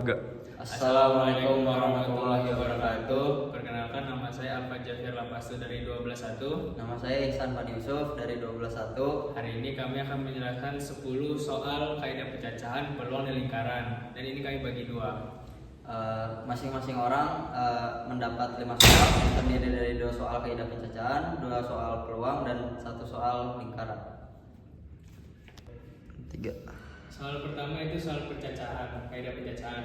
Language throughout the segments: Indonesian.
Assalamualaikum warahmatullahi wabarakatuh. Perkenalkan, nama saya Alfa Jafir Lapasu dari 121. Nama saya Ihsan Fadi Yusuf dari 121. Hari ini kami akan menjelaskan 10 soal kaidah pecacahan peluang dan lingkaran. Dan ini kami bagi dua. Masing-masing orang mendapat 5 soal, terdiri dari 2 soal kaidah pecacahan, 2 soal peluang, dan 1 soal lingkaran. 3. Soal pertama itu soal pecacahan, kaidah pecacahan.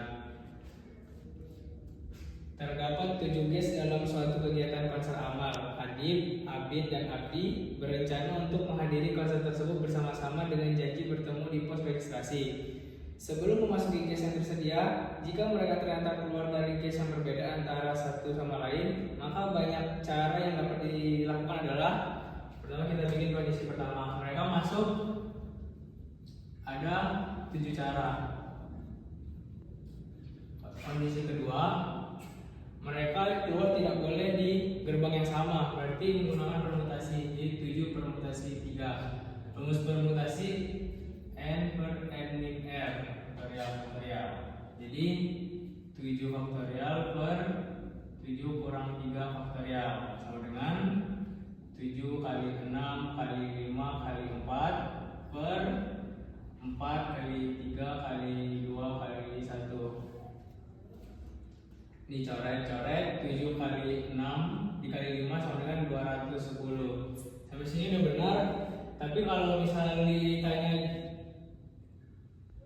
Terdapat 7 ges dalam suatu kegiatan konser amal. Adib, Abid, dan Abdi berencana untuk menghadiri konser tersebut bersama-sama dengan janji bertemu di pos registrasi. Sebelum memasuki ges yang tersedia, jika mereka ternyata keluar dari ges yang berbeda antara satu sama lain, maka banyak cara yang dapat dilakukan adalah: pertama, kita bikin kondisi pertama. Mereka masuk, ada 7 cara. Kondisi kedua, mereka keluar tidak boleh di gerbang yang sama, berarti menggunakan permutasi. Jadi 7 permutasi 3. Rumus permutasi n per n min r faktorial. Jadi 7 faktorial per 7 kurang 3 faktorial sama dengan 7 kali 6 kali 5 kali 4 per 4 kali 3 kali 2 kali 1. Ini coret-coret, 7 kali 6 dikali 5 sama dengan 210. Sampai sini udah benar. Tapi kalau misalnya ditanya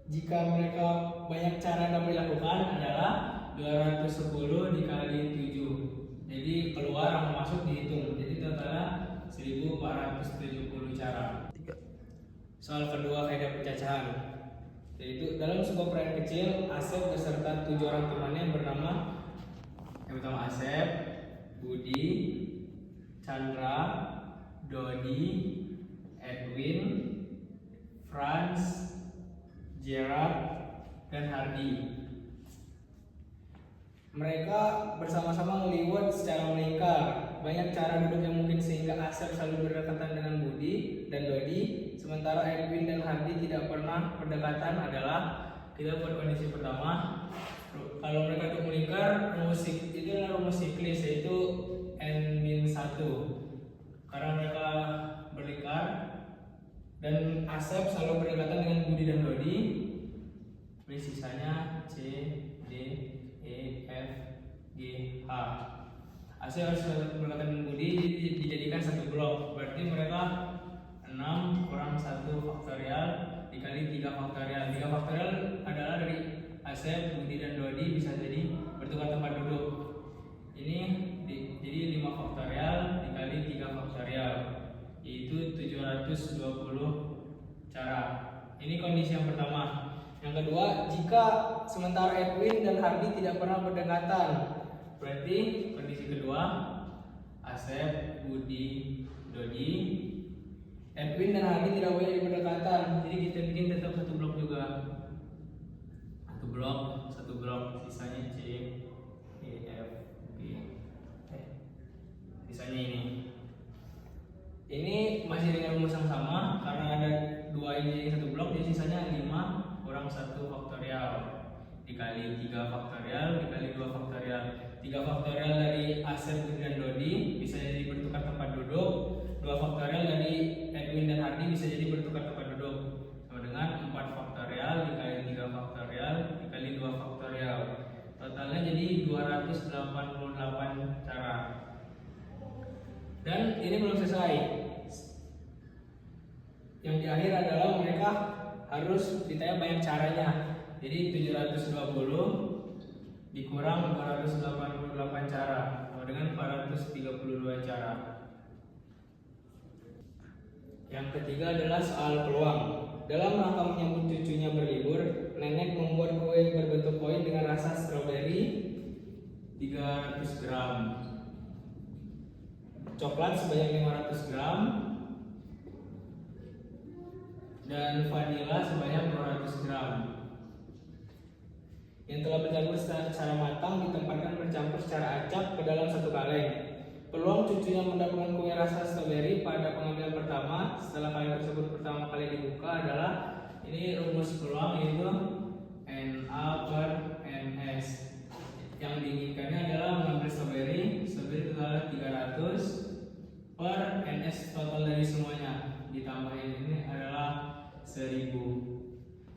jika mereka banyak cara yang dapat dilakukan, adalah 210 dikali 7. Jadi keluar sama masuk dihitung. Jadi totalnya 1470 cara. Soal kedua kaidah pecacahan, yaitu dalam sebuah proyek kecil, Asep beserta 7 orang temannya yang bernama, yang pertama Asep, Budi, Chandra, Dodi, Edwin, Franz, Gerard, dan Hardy. Mereka bersama-sama meliwat secara melingkar. Banyak cara duduk yang mungkin sehingga Asep selalu berdekatan dengan Budi dan Dodi, sementara Edwin dan Hardy tidak pernah berdekatan. Adalah, kita buat kondisi pertama. Kalau mereka untuk melingkar, itu adalah rumus siklis, yaitu n-1. Karena mereka berlingkar dan Asep selalu berdekatan dengan Budi dan Dodi, sisanya C, D, E, F, G, H. Asep harus berdekatan dengan Budi, dijadikan satu blok. Berarti mereka 6 kurang 1 faktorial dikali 3 faktorial. 3 faktorial adalah dari Asep, Budi, dan Dodi bisa jadi bertukar tempat duduk. Ini jadi 5 faktorial dikali 3 faktorial, yaitu 720 cara. Ini kondisi yang pertama. Yang kedua, jika sementara Edwin dan Hardy tidak pernah berdekatan, berarti kondisi kedua, Asep, Budi, Dodi, Edwin dan Hardy tidak boleh berdekatan. Jadi kita bikin tetap satu blok juga. Satu blok, sisanya C, E, F, G, sisanya ini. Ini masih dengan rumus yang sama, karena ada 2 ini satu blok, jadi sisanya 5 kurang 1 faktorial dikali 3 faktorial dikali 2 faktorial. 3 faktorial dari Asep, Budi, dan Dodi bisa jadi bertukar tempat duduk. 2 faktorial dari Edwin dan Hardy bisa jadi bertukar tempat duduk, sama dengan 4 faktorial dikali 3 faktorial dikali 2 faktorial. Totalnya jadi 288 cara. Dan ini belum selesai. Yang di akhir adalah mereka harus ditanya banyak caranya. Jadi 720 dikurang 288 cara, sama dengan 432 cara. Yang ketiga adalah soal peluang. Dalam rangka menyambut cucunya berlibur, nenek membuat kue berbentuk koin dengan rasa stroberi 300 gram, coklat sebanyak 500 gram, dan vanila sebanyak 200 gram. Yang telah bercampur secara matang ditempatkan bercampur secara acak ke dalam satu kaleng. Peluang cucunya mendapatkan kue rasa stroberi pada pengambilan pertama setelah kaleng tersebut pertama kali dibuka adalah, ini rumus peluang, yaitu NA per N per NS total dari semuanya ditambahin ini adalah 1000.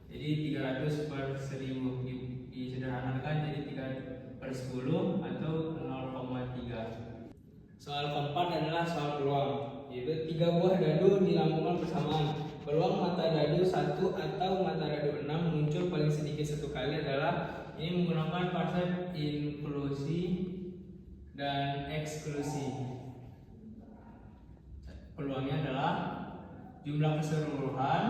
Jadi 300 per 1000 disederhanakan jadi 3 per 10 atau 0,3. Soal keempat adalah soal peluang, yaitu 3 buah dadu dilambungkan bersamaan. Peluang mata dadu 1 atau mata dadu 6 muncul paling sedikit 1 kali adalah ini menggunakan konsep inklusi dan eksklusi. Peluangnya adalah jumlah keseluruhan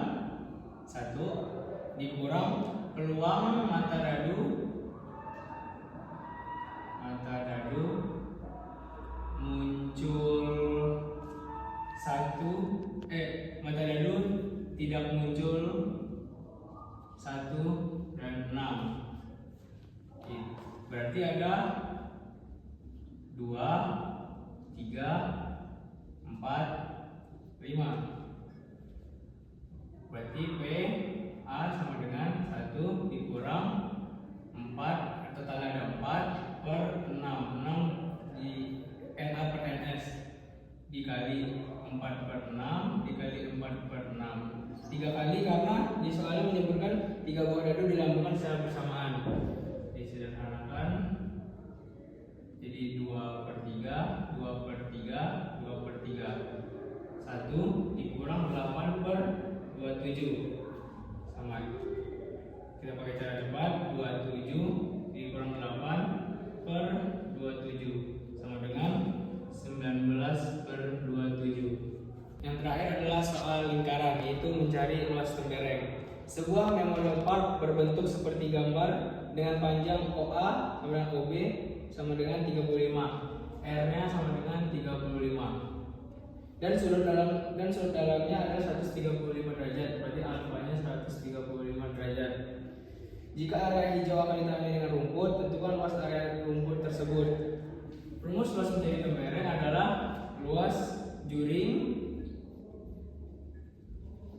1 dikurang peluang mata dadu muncul mata dadu tidak muncul 1 dan 6. Berarti ada 2, 3, 4, 5. Berarti PA sama dengan 1 dikurang 4 atau totalnya ada 4 per 6. 6 di NA per NS dikali 4 per 6 dikali 4 per 6. 3 kali karena di soalnya menyebutkan 3 buah dadu dilambungkan secara bersamaan. Disederhanakan jadi 2 per 3, 2 per 3, 2 per 3. 1 dikurang 8 per 27 sama. Kita pakai cara cepat. 27 dikurang 8 per 27 sama dengan 19 per 27. Yang terakhir adalah soal lingkaran, yaitu mencari luas tembereng. Sebuah memorial park berbentuk seperti gambar dengan panjang OA sama dengan OB sama dengan 35, R-nya sama dengan 35. Dan sudut dalamnya adalah 135 derajat, berarti alfanya 135 derajat. Jika area hijau akan ditandai dengan rumput, tentukan luas area rumput tersebut. Rumus luas mencari tembereng adalah luas juring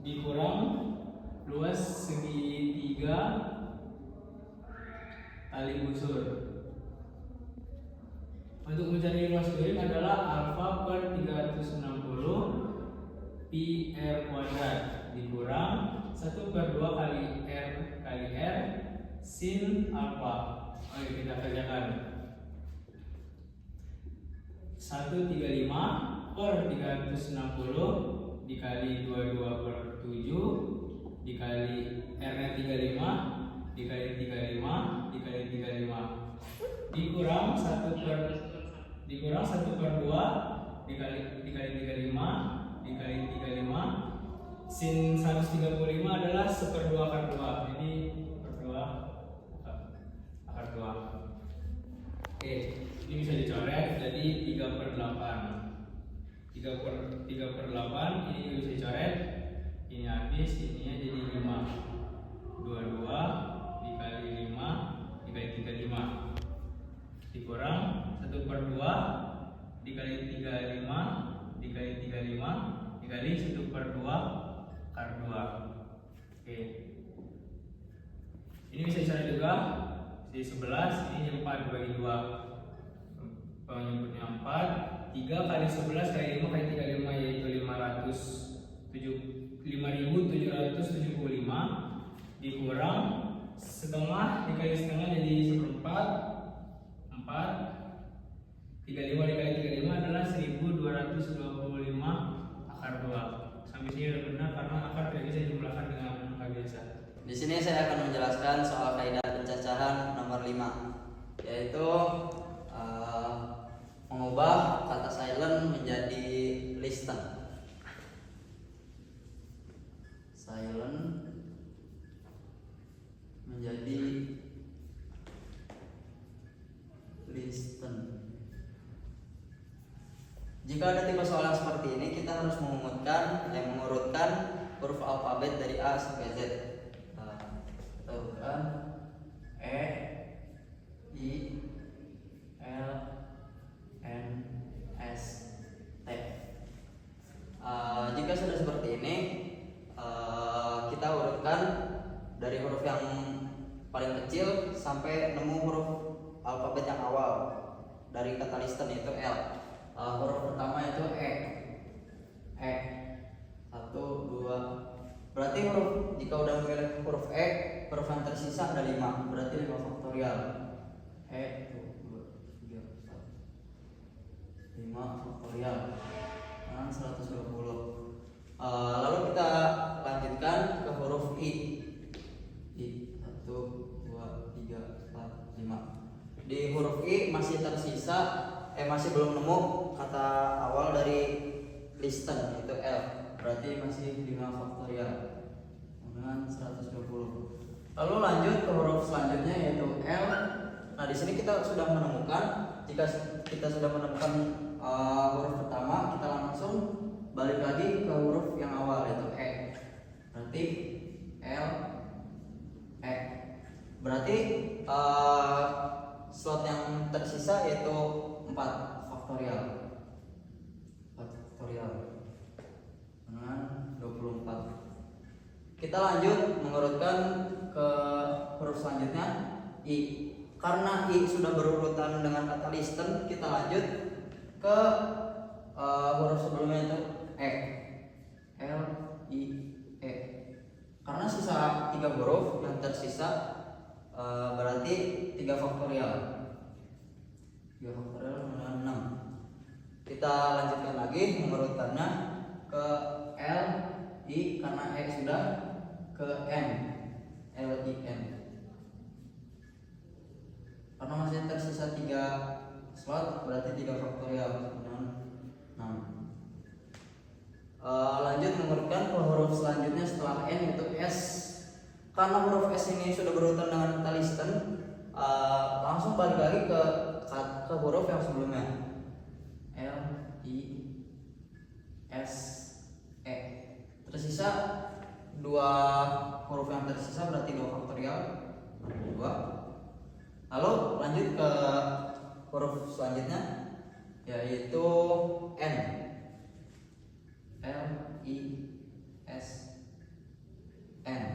dikurang luas segitiga tali busur. Untuk mencari luas juring adalah alfa per 360 pi r kuadrat dikurang 1 per 2 kali r sin alfa. Oke, kita kerjakan. 135 per 360 dikali 22 per 7 dikali r-nya 35 dikali 35 dikali 35 dikurang 1 per 2 dikali 35 dikali 35. Sin 135 adalah 1/2 akar 2. Jadi per 2 akar 2. Oke, ini bisa dicoret jadi 3/8. 3/8 ini juga bisa dicoret. Ini habis, ininya jadi 5. 22 dikali 5 dikali 35 dikurang 1/2 dikali 35 dikali 35 dikali 1/2 akar 2. Oke, ini bisa dicoret juga. Jadi 11, ini 4 dibagi 2, penyebutnya 4. 3 kali 11 kali 5 kali 35 yaitu 5.775 dikurang setengah dikali setengah jadi 1/4. 35 dikali 35 adalah 1225 akar 2. Sampai sini sudah benar karena akar tidak bisa dijumlahkan dengan angka biasa. Di sini saya akan menjelaskan soal kaidah pencacahan nomor 5, yaitu mengubah kata silent menjadi listen. Silent menjadi listen. Jika ada tipe soal yang seperti ini, kita harus mengurutkan huruf alfabet dari A sampai Z. Kita urutkan E, I, L, N, S, T. Jika sudah seperti ini, kita urutkan dari huruf yang paling kecil sampai nemu huruf alfabet yang awal dari kata listen, yaitu L. Huruf pertama itu E. Satu, dua. Berarti jika udah memilih huruf E, huruf yang tersisa ada 5. Berarti 5 faktorial. E, 2, 3, 4. 5 faktorial. Dengan 120. Lalu kita lanjutkan ke huruf I. 1, 2, 3, 4, 5. Di huruf I masih tersisa, masih belum nemu kata awal dari listen, itu L. Berarti masih 5 faktorial dengan 120. Lalu lanjut ke huruf selanjutnya yaitu L. Nah, di sini kita sudah menemukan, jika kita sudah menemukan huruf pertama, kita langsung balik lagi ke huruf yang awal yaitu E. Berarti L, E. Berarti slot yang tersisa yaitu 4 faktorial. 4 faktorial dengan 24. Kita lanjut mengurutkan ke huruf selanjutnya I. Karena I sudah berurutan dengan kata listen, kita lanjut ke huruf sebelumnya itu E. L, I, E. Karena sisa 3 huruf yang tersisa, berarti 3 faktorial. 3 faktorial dengan 6. Kita lanjutkan lagi mengurutkannya ke L, I, karena E sudah, ke N. L, I, N. Karena masih tersisa 3 slot, berarti 3 faktorial dengan 6. Lanjut mengurutkan ke huruf selanjutnya setelah N yaitu S. Karena huruf S ini sudah berurutan dengan kata listen, langsung balik lagi ke huruf yang sebelumnya. L, I, S, E. Tersisa 2 huruf yang tersisa, berarti 2 faktorial 2. Lalu lanjut ke huruf selanjutnya yaitu N. L, I, S, N.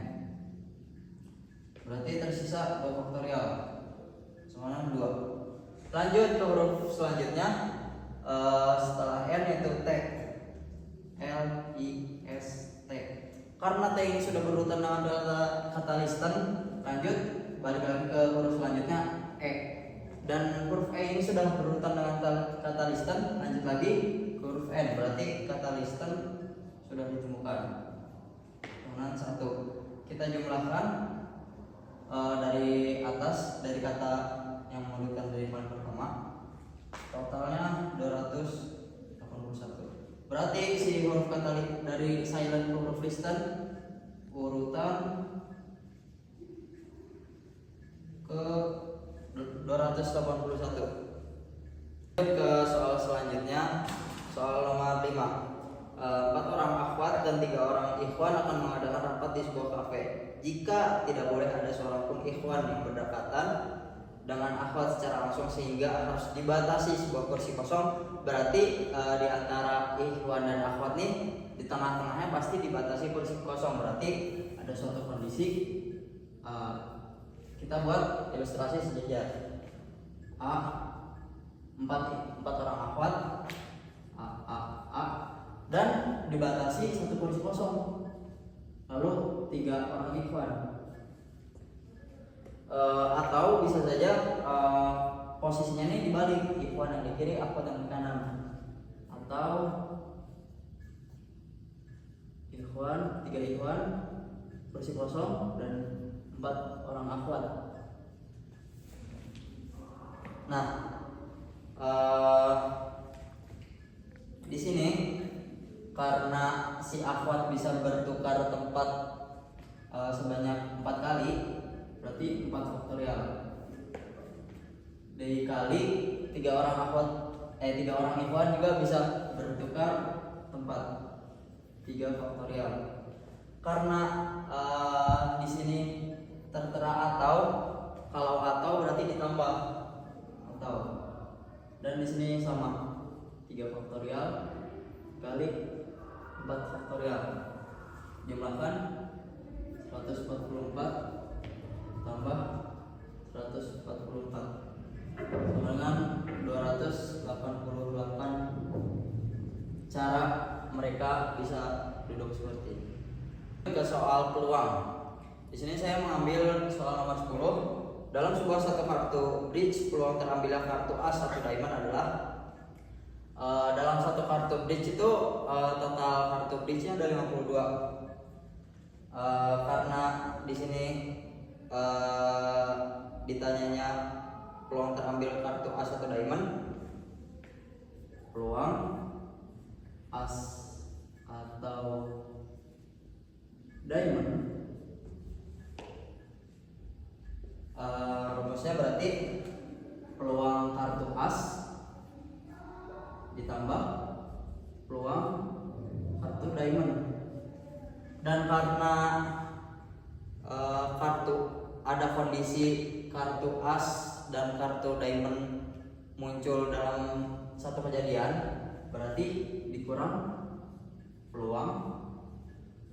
Berarti tersisa 2 faktorial sama 2. Lanjut ke huruf selanjutnya setelah N yaitu T. L, I, S, T. Karena T ini sudah berurutan dengan kata listen, lanjut balik lagi ke huruf selanjutnya E. Dan huruf E ini sudah berurutan dengan kata listen, lanjut lagi ke huruf N. Berarti kata listen sudah ditemukan dengan 1. Kita jumlahkan dari atas, dari kata yang menurutkan dari paling pertama, totalnya 281. Berarti si huruf kata dari silent huruf listen urutan ke 281. Ke soal selanjutnya, soal nomor 5. 4 orang akhwat dan 3 orang ikhwan akan mengadakan rapat di sebuah kafe. Jika tidak boleh ada seorang pun ikhwan yang berdekatan dengan akhwat secara langsung sehingga harus dibatasi sebuah kursi kosong, berarti di antara ikhwan dan akhwat nih, di tengah-tengahnya pasti dibatasi kursi kosong. Berarti ada suatu kondisi, kita buat ilustrasi sejajar. A, 4 orang akhwat, A, dan dibatasi 1 kursi kosong. Lalu 3 orang ikhwan. Atau bisa saja posisinya ini dibalik, ikhwan yang di kiri, akhwat yang di kanan. Atau ikhwan, 3 ikhwan, kursi kosong, dan 4 orang akhwat. Nah, di sini karena si akhwat bisa bertukar tempat sebanyak 4 kali, berarti 4 faktorial dikali 3 orang akhwat, 3 orang ikhwan juga bisa bertukar tempat, 3 faktorial. Karena di sini tertera atau, kalau atau berarti ditambah atau, dan di sini sama 3 faktorial kali 4 faktorial, jumlahkan 144 tambah 144 sama dengan 288 mereka bisa duduk seperti ini. Ke soal peluang. Di sini saya mengambil soal nomor 10. Dalam sebuah satu kartu bridge, peluang terambilnya kartu as atau diamond adalah dalam satu kartu bridge itu total kartu bridge-nya ada 52. Karena di sini ditanyanya peluang terambil kartu as atau diamond, peluang as atau diamond, rumusnya berarti peluang kartu as ditambah peluang kartu diamond. Dan karena kartu ada kondisi kartu as dan kartu diamond muncul dalam satu kejadian, berarti dikurang peluang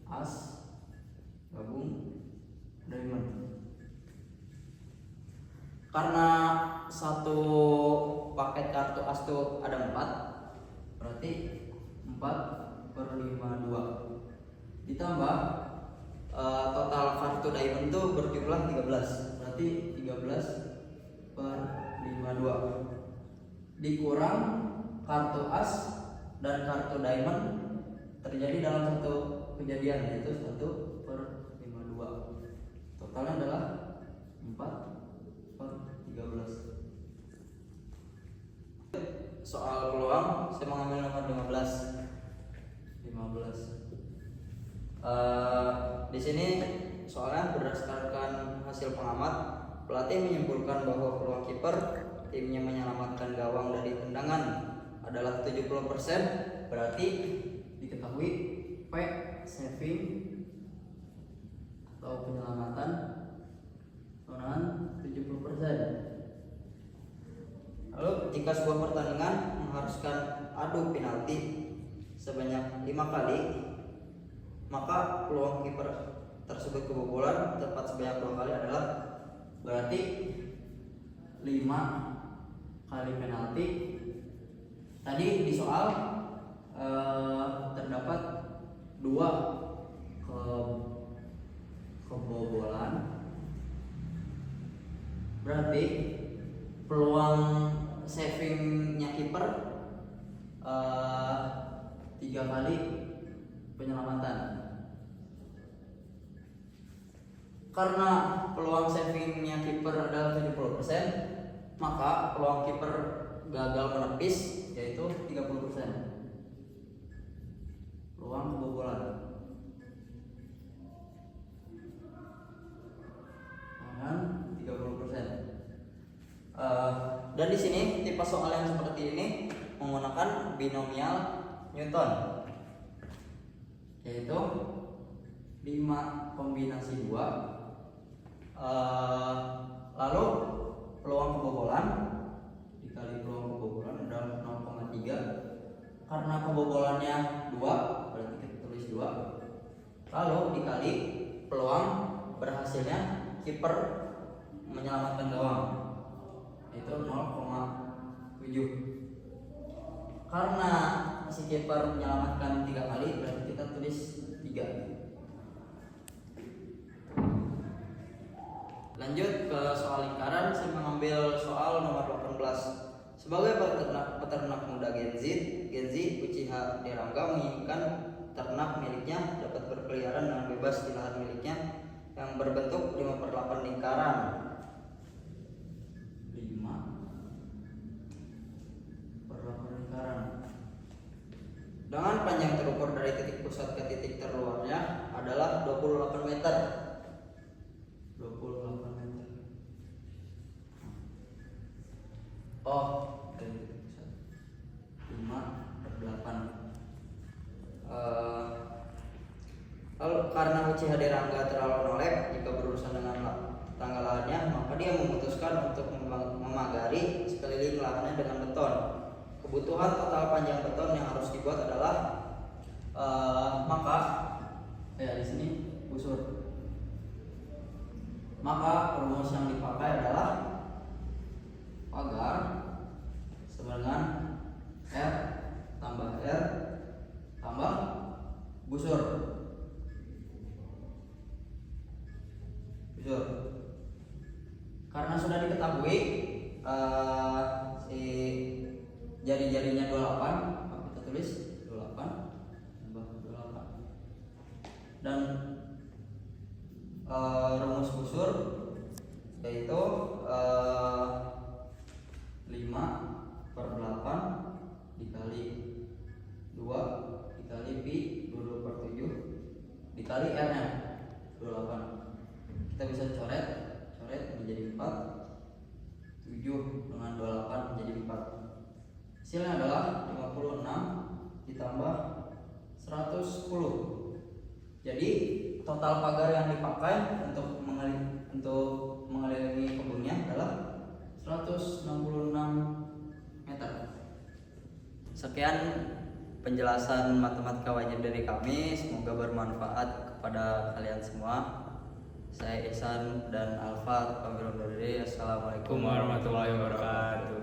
as gabung diamond. Karena satu paket kartu as itu ada 4, berarti 4/52 ditambah total kartu diamond itu berjumlah 13, berarti 13/52 dikurang kartu as dan kartu diamond terjadi dalam satu kejadian, yaitu 1/52. Totalnya adalah 4/13. Soal peluang saya mengambil nomor 15. Di sini soalnya berdasarkan hasil pengamat, pelatih menyimpulkan bahwa peluang kiper timnya menyelamatkan gawang dari tendangan adalah 70%, berarti diketahui P saving atau penyelamatan tendangan 70%. Lalu jika sebuah pertandingan mengharuskan adu penalti sebanyak 5 kali, maka peluang kiper tersebut kebobolan tepat sebanyak 2 kali adalah berarti 5 kali penalti. Tadi di soal terdapat 2 kebobolan, berarti peluang savingnya kiper 3 kali penyelamatan. Karena peluang savingnya kiper adalah 70%, maka peluang kiper gagal menepis yaitu 30%. Peluang kebobolan dengan 30%. Dan di sini tipe soal yang seperti ini menggunakan binomial Newton, yaitu 5 kombinasi 2. Lalu peluang kebobolan dikali peluang kebobolan adalah 0,3. Karena kebobolannya 2, berarti kita tulis 2. Lalu dikali peluang berhasilnya kiper menyelamatkan gawang, itu 0,7. Karena si kiper menyelamatkan 3 kali, berarti kita tulis 3. Lanjut ke soal lingkaran, saya mengambil soal nomor 18. Sebagai peternak muda Gen Z Uchiha Derangga menginginkan ternak miliknya dapat berkeliaran dengan bebas di lahan miliknya yang berbentuk 5/8 lingkaran. 5/8 lingkaran dengan panjang terukur dari titik pusat ke titik terluarnya adalah 28 meter. 28 meter. Oh, dari titik pusat 5/8. Lalu karena Uchiha Derangga terlalu nolep jika berurusan dengan tanggal lahannya, maka dia memutuskan untuk memagari sekeliling lahannya dengan beton. Kebutuhan total panjang beton yang harus dibuat adalah maka di sini busur. Maka rumus yang dipakai adalah pagar sama dengan R tambah R tambah diketahui si jari-jarinya 28, maka kita tulis 28 tambah 28. Dan rumus kusur yaitu 5/8 dikali 2 dikali pi 20/7 dikali r nya 28. Kita bisa coret menjadi 4, 7 dengan 28 menjadi 4. Hasilnya adalah 56 ditambah 110. Jadi total pagar yang dipakai untuk mengelilingi kebunnya adalah 166 meter. Sekian penjelasan matematika wajib dari kami, semoga bermanfaat kepada kalian semua. Saya Ihsan dan Alfa pamit undur diri. Assalamualaikum Warahmatullahi wabarakatuh.